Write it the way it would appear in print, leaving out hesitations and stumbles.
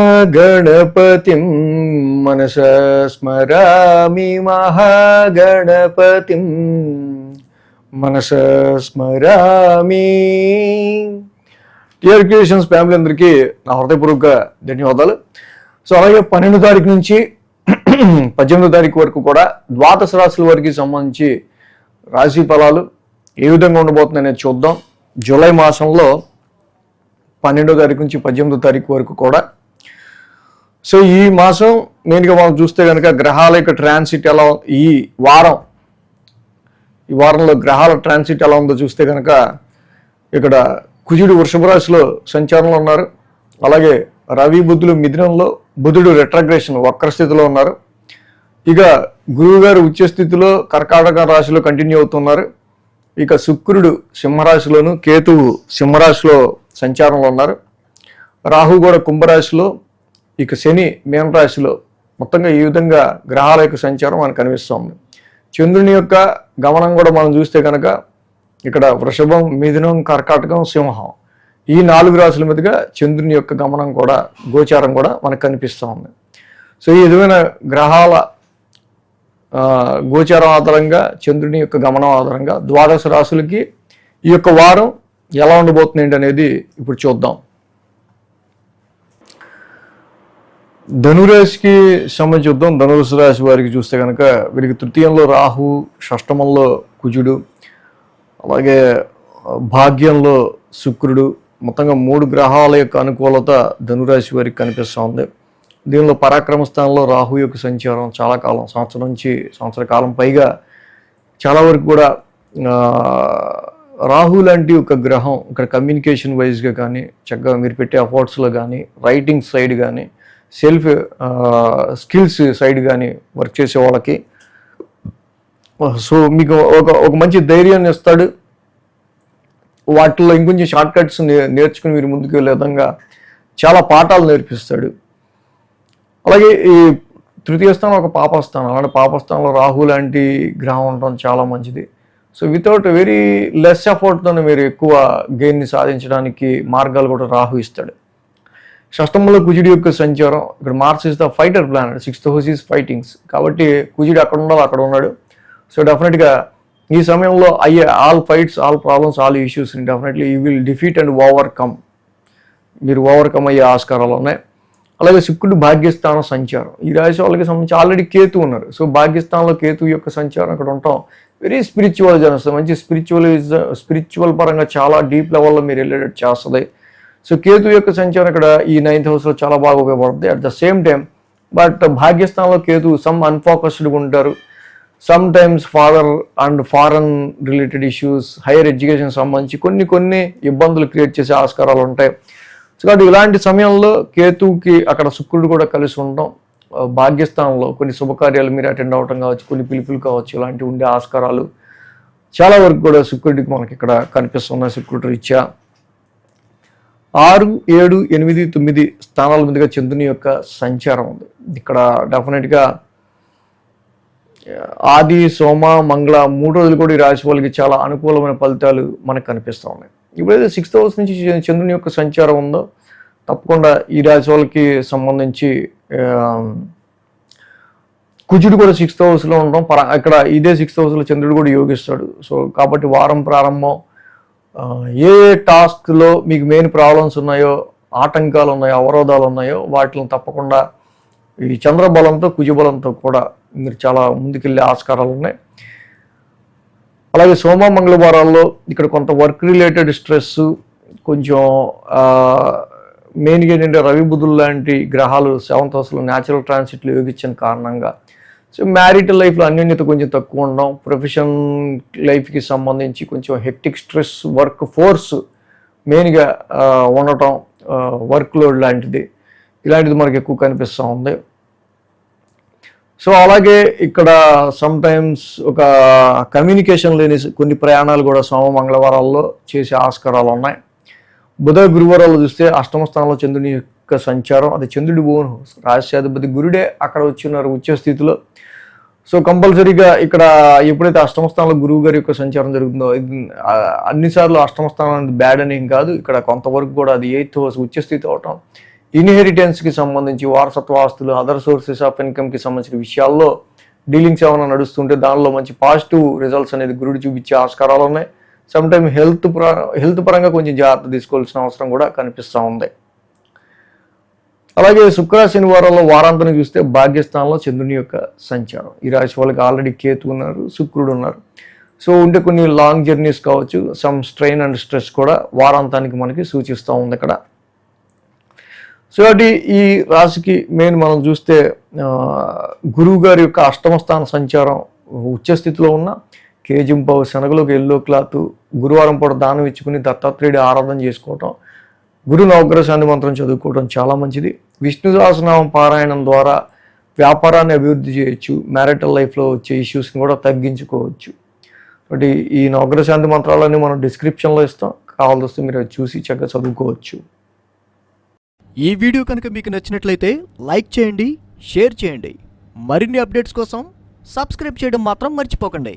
మహాగణపతిం మనసా స్మరామి మహాగణపతిం మనసా స్మరామి. TR creations family అందరికీ నా హృదయపూర్వక ధన్యవాదాలు. సో అలాగే 12వ తారీఖు నుంచి 18వ తారీఖు వరకు కూడా ద్వాదశ రాశుల వారికి సంబంధించి రాశి ఫలాలు ఏ విధంగా ఉండబోతుంది అనేది చూద్దాం. జూలై మాసంలో 12వ తారీఖు నుంచి 18వ తారీఖు వరకు కూడా. సో ఈ మాసం మెయిన్గా మనం చూస్తే కనుక గ్రహాల యొక్క ట్రాన్సిట్ ఎలా, ఈ వారంలో గ్రహాల ట్రాన్సిట్ ఎలా ఉందో చూస్తే కనుక ఇక్కడ కుజుడు వృషభ రాశిలో సంచారంలో ఉన్నారు. అలాగే రవి బుధులు మిథునంలో, బుధుడు రెట్రగ్రేషన్ వక్ర స్థితిలో ఉన్నారు. ఇక గురువు గారు ఉచ్చ స్థితిలో కర్కాటక రాశిలో కంటిన్యూ అవుతున్నారు. ఇక శుక్రుడు సింహరాశిలోను, కేతువు సింహరాశిలో సంచారంలో ఉన్నారు. రాహు కూడా కుంభరాశిలో, ఇక శని మీనరాశిలో. మొత్తంగా ఈ విధంగా గ్రహాల యొక్క సంచారం మనకు కనిపిస్తుంది. చంద్రుని యొక్క గమనం కూడా మనం చూస్తే కనుక ఇక్కడ వృషభం, మిథునం, కర్కాటకం, సింహం ఈ 4 రాశుల మీదుగా చంద్రుని యొక్క గమనం కూడా, గోచారం కూడా మనకు కనిపిస్తూ ఉంది. సో ఈ విధమైన గ్రహాల గోచారం ఆధారంగా, చంద్రుని యొక్క గమనం ఆధారంగా ద్వాదశ రాశులకి ఈ యొక్క వారం ఎలా ఉండబోతుంది ఏంటి అనేది ఇప్పుడు చూద్దాం. ధనురాశికి సంబంధించి చూద్దాం. ధనుసు రాశి వారికి చూస్తే కనుక వీరికి తృతీయంలో రాహు, షష్టమంలో కుజుడు, అలాగే భాగ్యంలో శుక్రుడు, మొత్తంగా 3 గ్రహాల యొక్క అనుకూలత ధనురాశి వారికి కనిపిస్తూ ఉంది. దీనిలో పరాక్రమ స్థానంలో రాహు యొక్క సంచారం చాలా కాలం, సంవత్సరం నుంచి సంవత్సర కాలం పైగా చాలా వరకు కూడా రాహు లాంటి ఒక గ్రహం ఇక్కడ కమ్యూనికేషన్ వైజ్గా కానీ, చక్కగా మీరు పెట్టే ఎఫర్ట్స్లో కానీ, రైటింగ్ సైడ్ కానీ, సెల్ఫ్ స్కిల్స్ సైడ్ కానీ వర్క్ చేసే వాళ్ళకి సో మీకు ఒక మంచి ధైర్యాన్ని ఇస్తాడు. వాటిల్లో ఇంకొంచెం షార్ట్ కట్స్ నేర్చుకుని మీరు ముందుకు వెళ్ళే విధంగా చాలా పాఠాలు నేర్పిస్తాడు. అలాగే ఈ తృతీయ స్థానం ఒక పాపస్థానం, అలాంటి పాపస్థానంలో రాహు లాంటి గ్రహం ఉండడం చాలా మంచిది. సో వితౌట్ వెరీ లెస్ ఎఫర్ట్తోనే మీరు ఎక్కువ గెయిన్ని సాధించడానికి మార్గాలు కూడా రాహు ఇస్తాడు. షష్టమంలో కుజుడి యొక్క సంచారం, ఇక్కడ Mars is the fighter planet, 6th house is fightings కాబట్టి కుజుడు అక్కడ ఉండాలి, అక్కడ ఉన్నాడు. సో డెఫినెట్గా ఈ సమయంలో అయ్యే all fights, all problems, all ఇష్యూస్ని definitely you will defeat and overcome. మీరు ఓవర్కమ్ అయ్యే ఆస్కారాలు ఉన్నాయి. అలాగే శుక్రుడు భాగ్యస్థానం సంచారం, ఈ రాశి వాళ్ళకి సంబంధించి ఆల్రెడీ కేతు ఉన్నారు. సో భాగ్యస్థానంలో కేతు యొక్క సంచారం అక్కడ ఉండటం వెరీ స్పిరిచువల్ జనస్తుంది. మంచి స్పిరిచువల్ పరంగా చాలా డీప్ లెవెల్లో మీరు వెళ్ళేటట్టు చేస్తుంది. సో కేతు యొక్క సంచారం ఇక్కడ ఈ 9th హౌస్లో చాలా బాగా ఉపయోగపడుతుంది. At the same time but భాగ్యస్థానంలో కేతు సమ్ అన్ఫోకస్డ్గా ఉంటారు. Some times father and foreign related issues, higher education సంబంధించి కొన్ని ఇబ్బందులు క్రియేట్ చేసే ఆస్కారాలు ఉంటాయి. సో కాబట్టి ఇలాంటి సమయంలో కేతువుకి అక్కడ శుక్రుడు కూడా కలిసి ఉండడం, భాగ్యస్థానంలో కొన్ని శుభకార్యాలు మీరు అటెండ్ అవ్వటం కావచ్చు, కొన్ని పిలుపులు కావచ్చు, ఇలాంటివి ఉండే ఆస్కారాలు చాలా వరకు కూడా శుక్రుడికి మనకి ఇక్కడ కనిపిస్తున్నాయి. శుక్రుడు రీత్యా 6, 7, 8, 9 స్థానాల మీదుగా చంద్రుని యొక్క సంచారం ఉంది. ఇక్కడ డెఫినెట్గా ఆది, సోమ, మంగళ 3 రోజులు కూడా ఈ రాశి వాళ్ళకి చాలా అనుకూలమైన ఫలితాలు మనకు కనిపిస్తూ ఉన్నాయి. ఇప్పుడైతే 6th హౌస్ నుంచి చంద్రుని యొక్క సంచారం ఉందో తప్పకుండా ఈ రాశి వాళ్ళకి సంబంధించి కుజుడు కూడా 6th హౌస్లో ఉండడం, ఇక్కడ ఇదే 6th హౌస్లో చంద్రుడు కూడా యోగిస్తాడు. సో కాబట్టి వారం ప్రారంభం ఏ టాస్క్లో మీకు మెయిన్ ప్రాబ్లమ్స్ ఉన్నాయో, ఆటంకాలు ఉన్నాయో, అవరోధాలు ఉన్నాయో వాటిని తప్పకుండా ఈ చంద్రబలంతో, కుజబలంతో కూడా మీరు చాలా ముందుకెళ్ళే ఆస్కారాలు ఉన్నాయి. అలాగే సోమ, మంగళవారాల్లో ఇక్కడ కొంత వర్క్ రిలేటెడ్ స్ట్రెస్, కొంచెం మెయిన్గా ఏంటంటే రవి బుధులు లాంటి గ్రహాలు 7th హౌస్లో న్యాచురల్ ట్రాన్సిట్లు యోగించిన కారణంగా సో మ్యారిటల్ లైఫ్లో అన్యోన్యత కొంచెం తక్కువ ఉండడం, ప్రొఫెషన్ లైఫ్కి సంబంధించి కొంచెం హెక్టిక్ స్ట్రెస్, వర్క్ ఫోర్స్ మెయిన్గా ఉండటం, వర్క్ లోడ్ ఇలాంటిది మనకు ఎక్కువ కనిపిస్తూ ఉంది. సో అలాగే ఇక్కడ సమ్ టైమ్స్ ఒక కమ్యూనికేషన్ లేని కొన్ని ప్రయాణాలు కూడా సోమ, మంగళవారాల్లో చేసే ఆస్కారాలు ఉన్నాయి. బుధ, గురువారాలు చూస్తే 8వ స్థానంలో చంద్రుని యొక్క సంచారం, అది చంద్రుడి ఓన్ హౌస్, రాష్ట్రాధిపతి గురుడే అక్కడ వచ్చిన్నారు ఉచ్చ స్థితిలో. సో కంపల్సరీగా ఇక్కడ ఎప్పుడైతే 8వ స్థానంలో గురువు గారి యొక్క సంచారం జరుగుతుందో, అన్నిసార్లు 8వ స్థానం అనేది బ్యాడ్ అని ఏం కాదు. ఇక్కడ కొంతవరకు కూడా అది 8th హౌస్ ఉచ్చ స్థితి అవటం, ఇన్హెరిటెన్స్కి సంబంధించి వారసత్వ ఆస్తులు, అదర్ సోర్సెస్ ఆఫ్ ఇన్కమ్కి సంబంధించిన విషయాల్లో డీలింగ్స్ ఏమైనా నడుస్తుంటే దానిలో మంచి పాజిటివ్ రిజల్ట్స్ అనేది గురుడు చూపించే ఆస్కారాలు ఉన్నాయి. సమ్టైమ్ హెల్త్ పరంగా కొంచెం జాగ్రత్త తీసుకోవాల్సిన అవసరం కూడా కనిపిస్తూ ఉంది. అలాగే శుక్ర శనివారాల్లో వారాంతం చూస్తే భాగ్యస్థానంలో చంద్రుని యొక్క సంచారం. ఈ రాశి వాళ్ళకి ఆల్రెడీ కేతు ఉన్నారు, శుక్రుడు ఉన్నారు. సో ఉంటే కొన్ని లాంగ్ జర్నీస్ కావచ్చు, సమ్ స్ట్రెయిన్ అండ్ స్ట్రెస్ కూడా వారాంతానికి మనకి సూచిస్తూ ఉంది ఇక్కడ. సో అది ఈ రాశికి మెయిన్ మనం చూస్తే గురువు గారి యొక్క అష్టమ స్థాన సంచారం ఉచ్చస్థితిలో ఉన్న కేజింపావు శనగలోకి ఎల్లో క్లాత్ గురువారం పూట దానం ఇచ్చుకుని దత్తాత్రేయుడి ఆరాధన చేసుకోవటం, గురు నవగ్రహ శాంతి మంత్రం చదువుకోవడం చాలా మంచిది. విష్ణు సహస్రనామం పారాయణం ద్వారా వ్యాపారాన్ని అభివృద్ధి చేయొచ్చు, మ్యారిటల్ లైఫ్లో వచ్చే ఇష్యూస్ని కూడా తగ్గించుకోవచ్చు. కాబట్టి ఈ నవగ్రహ శాంతి మంత్రాలన్నీ మనం డిస్క్రిప్షన్లో ఇస్తాం, కావాల్సి వస్తే మీరు చూసి చక్కగా చదువుకోవచ్చు. ఈ వీడియో కనుక మీకు నచ్చినట్లయితే లైక్ చేయండి, షేర్ చేయండి. మరిన్ని అప్డేట్స్ కోసం సబ్స్క్రైబ్ చేయడం మాత్రం మర్చిపోకండి.